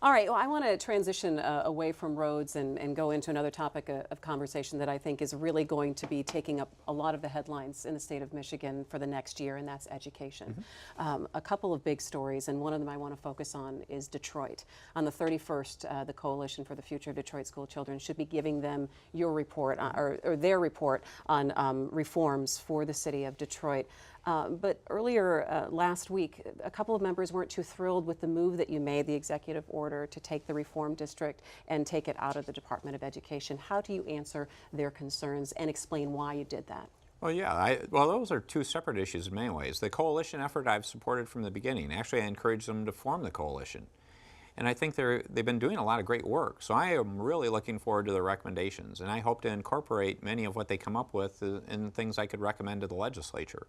All right, well, I want to transition away from roads and go into another topic of conversation that I think is really going to be taking up a lot of the headlines in the state of Michigan for the next year, and that's education. A couple of big stories, and one of them I want to focus on is Detroit. On the 31st, the Coalition for the Future of Detroit School Children should be giving them your report, or their report on reforms for the city of Detroit. But earlier last week, a couple of members weren't too thrilled with the move that you made, the executive order to take the reform district and take it out of the Department of Education. How do you answer their concerns and explain why you did that? Well, yeah, well, those are two separate issues in many ways. The coalition effort I've supported from the beginning. Actually, I encouraged them to form the coalition. And I think they've been doing a lot of great work. So I am really looking forward to their recommendations. And I hope to incorporate many of what they come up with in things I could recommend to the legislature.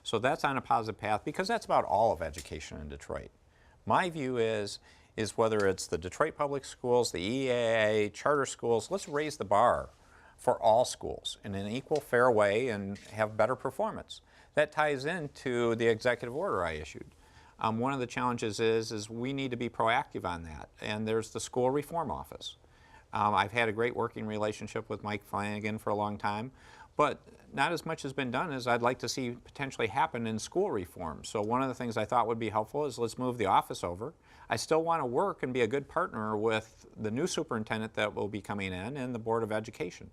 So that's on a positive path because that's about all of education in Detroit. My view is whether it's the Detroit Public Schools, the EAA, charter schools, let's raise the bar for all schools in an equal, fair way and have better performance. That ties into the executive order I issued. One of the challenges is we need to be proactive on that, and there's the school reform office. I've had a great working relationship with Mike Flanagan for a long time, but not as much has been done as I'd like to see potentially happen in school reform. So one of the things I thought would be helpful is let's move the office over. I still want to work and be a good partner with the new superintendent that will be coming in and the Board of Education.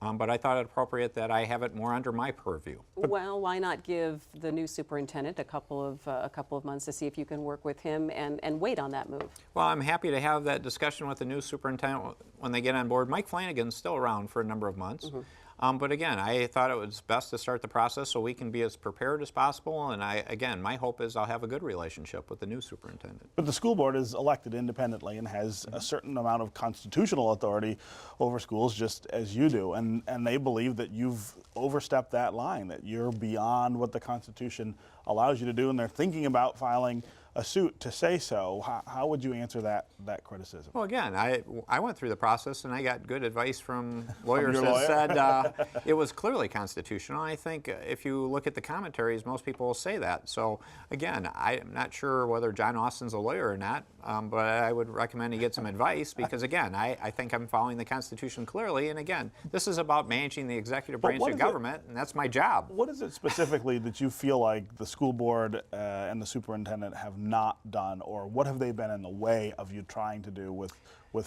But I thought it appropriate that I have it more under my purview. Well, why not give the new superintendent a couple of months to see if you can work with him and wait on that move? Well, I'm happy to have that discussion with the new superintendent when they get on board. Mike Flanagan's still around for a number of months. But again, I thought it was best to start the process so we can be as prepared as possible. And again, my hope is I'll have a good relationship with the new superintendent. But the school board is elected independently and has a certain amount of constitutional authority over schools, just as you do. And they believe that you've overstepped that line, that you're beyond what the Constitution allows you to do. And they're thinking about filing a suit to say so. How would you answer that criticism? Well, again, I went through the process and I got good advice from lawyers From that said it was clearly constitutional. I think if you look at the commentaries, most people will say that. So again, I'm not sure whether John Austin's a lawyer or not, but I would recommend he get some advice because again, I think I'm following the Constitution clearly. And again, this is about managing the executive branch of government, and that's my job. What is it specifically that you feel like the school board and the superintendent have not done, or what have they been in the way of you trying to do with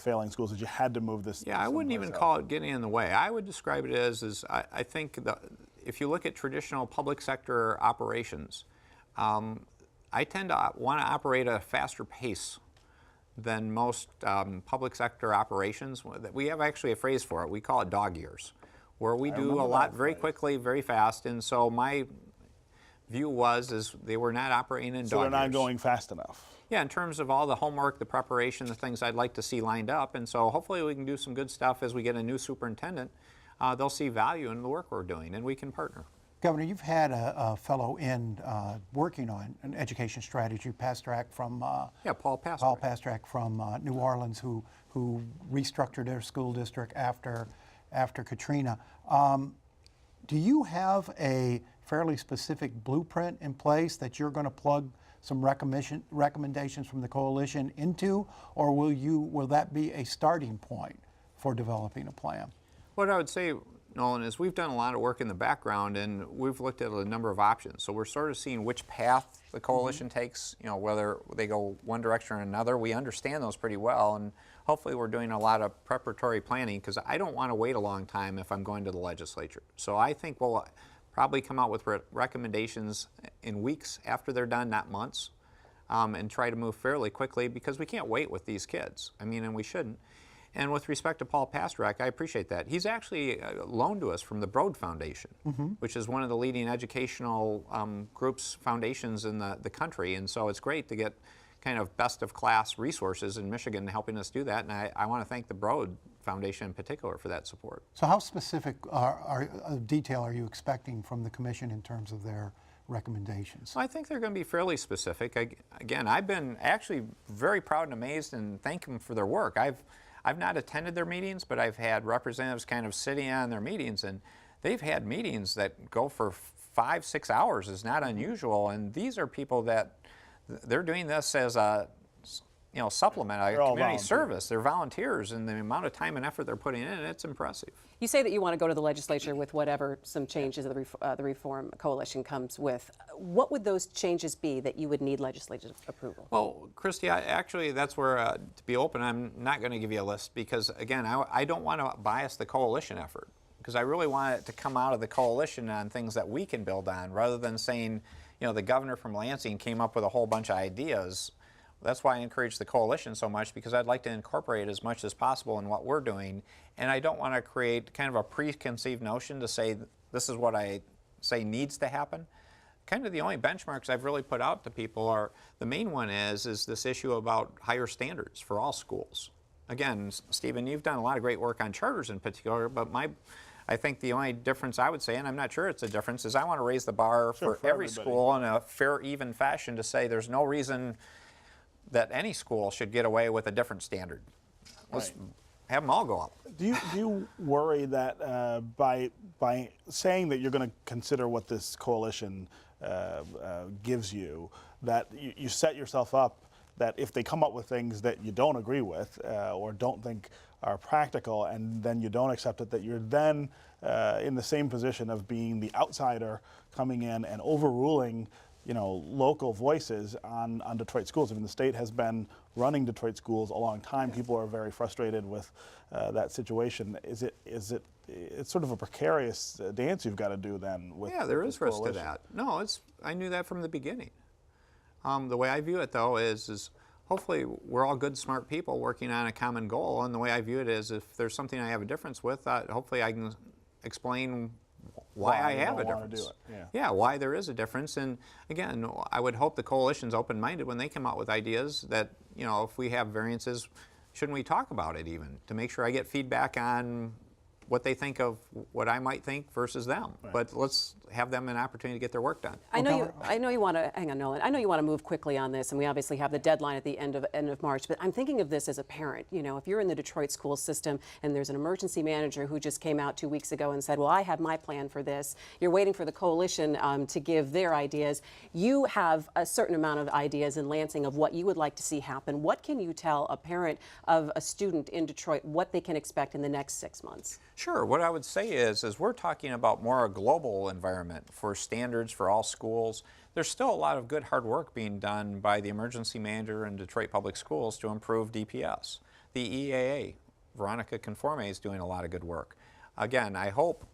failing schools that you had to move this? Yeah, I wouldn't even call it getting in the way. I would describe it as I think if you look at traditional public sector operations, I tend to want to operate at a faster pace than most public sector operations. We have actually a phrase for it. We call it dog years, where we do a lot very quickly, very fast. And so my view was they were not operating in dog years. So they're not going fast enough. Yeah, in terms of all the homework, the preparation, the things I'd like to see lined up. And so hopefully we can do some good stuff as we get a new superintendent. They'll see value in the work we're doing, and we can partner. Governor, you've had a fellow in working on an education strategy, Pastrak from Paul Pastrak. Paul Pastrak from New Orleans, who restructured their school district after Katrina. Do you have a fairly specific blueprint in place that you're going to plug some recommendations from the coalition into, or will that be a starting point for developing a plan? What I would say, Nolan, is we've done a lot of work in the background and we've looked at a number of options. So we're sort of seeing which path the coalition takes, whether they go one direction or another. We understand those pretty well, and hopefully we're doing a lot of preparatory planning because I don't want to wait a long time if I'm going to the legislature. So I think we'll probably come out with recommendations in weeks after they're done, not months, and try to move fairly quickly because we can't wait with these kids. And we shouldn't. And with respect to Paul Pastrak, I appreciate that. He's actually loaned to us from the Broad Foundation, which is one of the leading educational foundations in the country. And so it's great to get kind of best-of-class resources in Michigan helping us do that. And I want to thank the Broad Foundation in particular for that support. So how specific detail are you expecting from the commission in terms of their recommendations? Well, I think they're going to be fairly specific. Again, I've been actually very proud and amazed and thank them for their work. I've not attended their meetings, but I've had representatives kind of sitting on their meetings, and they've had meetings that go for 5-6 hours is not unusual. And these are people that they're doing this as supplement a They're all community volunteers. service. They're volunteers, and the amount of time and effort they're putting in, it's impressive. You say that you want to go to the legislature with whatever some changes of the Reform Coalition comes with. What would those changes be that you would need legislative approval? Well, Christy, actually, that's where, to be open, I'm not going to give you a list because, again, I don't want to bias the coalition effort because I really want it to come out of the coalition on things that we can build on rather than saying, the governor from Lansing came up with a whole bunch of ideas. That's why I encourage the coalition so much because I'd like to incorporate as much as possible in what we're doing. And I don't want to create kind of a preconceived notion to say this is what I say needs to happen. Kind of the only benchmarks I've really put out to people are, the main one is this issue about higher standards for all schools. Again, Stephen, you've done a lot of great work on charters in particular, but I think the only difference I would say, and I'm not sure it's a difference, is I want to raise the bar for every everybody. school in a fair, even fashion to say there's no reason that any school should get away with a different standard. Let's have them all go up. Do you worry that by saying that you're going to consider what this coalition gives you, that you set yourself up that if they come up with things that you don't agree with or don't think are practical and then you don't accept it, that you're then in the same position of being the outsider coming in and overruling local voices on Detroit schools? I mean, the state has been running Detroit schools a long time. People are very frustrated with that situation. It's sort of a precarious dance you've got to do then with there is risk to coalition. that. No, I knew that from the beginning. The way I view it, though, is hopefully we're all good, smart people working on a common goal. And the way I view it is if there's something I have a difference with, hopefully I can explain why I you have a don't wanna difference. do it, Yeah, why there is a difference. And again, I would hope the coalition's open-minded when they come out with ideas that, if we have variances, shouldn't we talk about it even to make sure I get feedback on what they think of what I might think versus them. But let's have them an opportunity to get their work done. I know you want to hang on, Nolan. I know you want to move quickly on this, and we obviously have the deadline at the end of March. But I'm thinking of this as a parent. If you're in the Detroit school system and there's an emergency manager who just came out 2 weeks ago and said, "Well, I have my plan for this." You're waiting for the coalition to give their ideas. You have a certain amount of ideas in Lansing of what you would like to see happen. What can you tell a parent of a student in Detroit what they can expect in the next 6 months? Sure. What I would say is we're talking about more a global environment for standards for all schools. There's still a lot of good hard work being done by the emergency manager in Detroit Public Schools to improve DPS. The EAA, Veronica Conforme, is doing a lot of good work. Again, I hope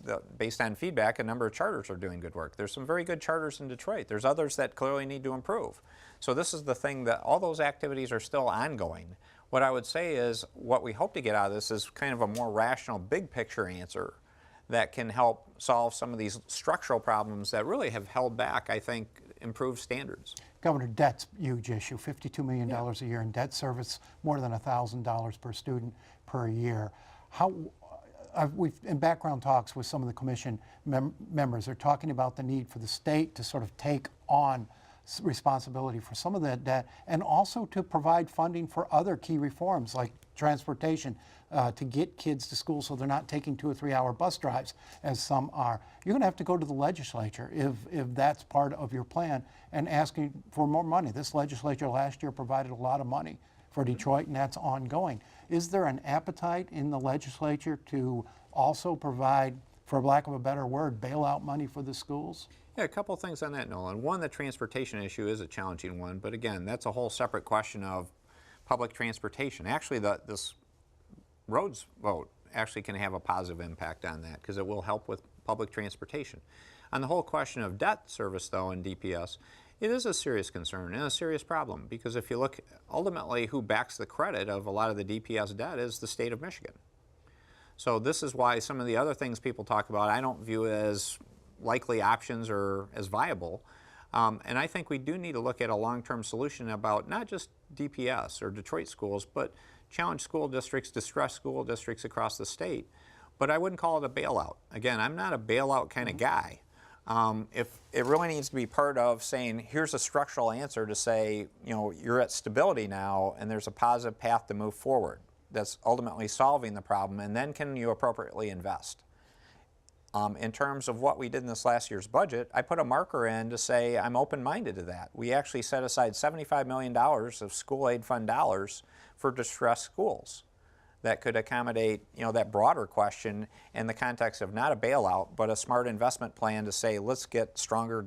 that based on feedback, a number of charters are doing good work. There's some very good charters in Detroit. There's others that clearly need to improve. So this is the thing that all those activities are still ongoing. What I would say is what we hope to get out of this is kind of a more rational, big picture answer that can help solve some of these structural problems that really have held back, I think, improved standards. Governor, debt's a huge issue. $52 million a year in debt service, more than $1,000 per student per year. We've in background talks with some of the commission members. They're talking about the need for the state to sort of take on responsibility for some of that debt and also to provide funding for other key reforms like transportation to get kids to school so they're not taking 2 or 3 hour bus drives as some are. You're going to have to go to the legislature if that's part of your plan and asking for more money. This legislature last year provided a lot of money for Detroit and that's ongoing. Is there an appetite in the legislature to also provide, for lack of a better word, bailout money for the schools? Yeah, a couple of things on that, Nolan. One, the transportation issue is a challenging one, but again, that's a whole separate question of public transportation. Actually, this roads vote actually can have a positive impact on that because it will help with public transportation. On the whole question of debt service, though, in DPS, it is a serious concern and a serious problem because if you look, ultimately, who backs the credit of a lot of the DPS debt is the state of Michigan. So this is why some of the other things people talk about I don't view as likely options or as viable. And I think we do need to look at a long-term solution about not just DPS or Detroit schools, but challenged school districts, distressed school districts across the state. But I wouldn't call it a bailout. Again, I'm not a bailout kind of guy. If it really needs to be part of saying, here's a structural answer to say, you're at stability now and there's a positive path to move forward. That's ultimately solving the problem, and then can you appropriately invest? In terms of what we did in this last year's budget, I put a marker in to say I'm open-minded to that. We actually set aside $75 million of school aid fund dollars for distressed schools that could accommodate, that broader question in the context of not a bailout, but a smart investment plan to say, let's get stronger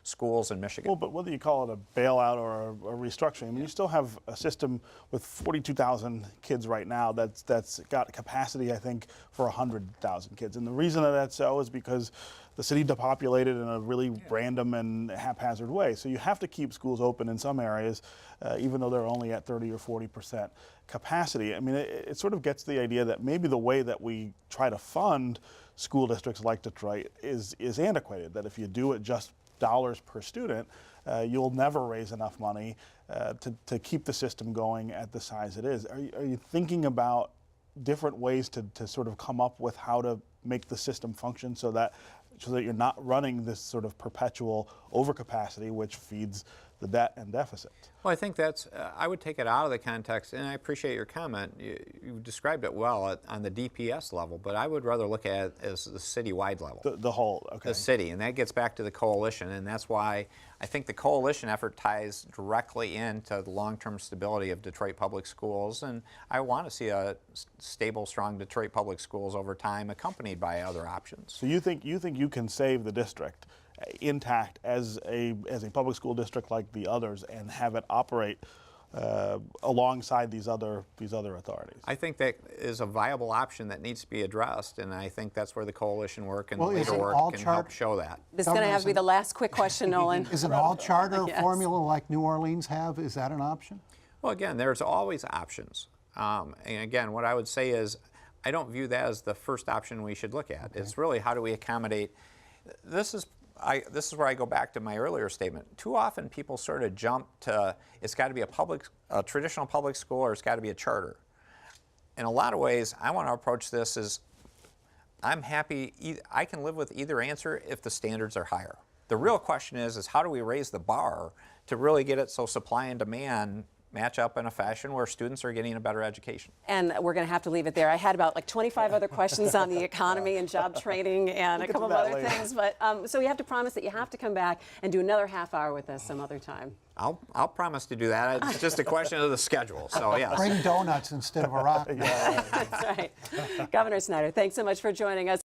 schools in Michigan. Well, but whether you call it a bailout or a restructuring, I mean, you still have a system with 42,000 kids right now that's got capacity, I think, for 100,000 kids. And the reason that that's so is because the city depopulated in a really random and haphazard way. So you have to keep schools open in some areas, even though they're only at 30 or 40% capacity. I mean, it sort of gets the idea that maybe the way that we try to fund school districts like Detroit is antiquated, that if you do it just dollars per student, you'll never raise enough money to keep the system going at the size it is. Are you thinking about different ways to sort of come up with how to make the system function so that you're not running this sort of perpetual overcapacity which feeds the debt and deficit? Well, I think that's, I would take it out of the context, and I appreciate your comment. You described it well on the DPS level, but I would rather look at it as the citywide level. The whole, okay. The city, and that gets back to the coalition, and that's why I think the coalition effort ties directly into the long-term stability of Detroit Public Schools, and I want to see a stable, strong Detroit Public Schools over time accompanied by other options. So you think you can save the district intact as a public school district like the others and have it operate alongside these other authorities? I think that is a viable option that needs to be addressed, and I think that's where the coalition work and Well, the is leader it work all can chart- help show that. This is going to have to be the last quick question, Nolan. Is an all-charter Yes. formula like New Orleans have? Is that an option? Well, again, there's always options. And again, what I would say is I don't view that as the first option we should look at. Okay. It's really how do we accommodate. This is where I go back to my earlier statement. Too often people sort of jump to it's got to be a traditional public school or it's got to be a charter. In a lot of ways, I want to approach this as I'm happy, I can live with either answer if the standards are higher. The real question is how do we raise the bar to really get it so supply and demand match up in a fashion where students are getting a better education. And we're going to have to leave it there. I had about like 25 other questions on the economy and job training and a couple of other things. But so you have to promise that you have to come back and do another half hour with us some other time. I'll promise to do that. It's just a question of the schedule. So yes. Bring donuts instead of a rock. That's right. Governor Snyder, thanks so much for joining us.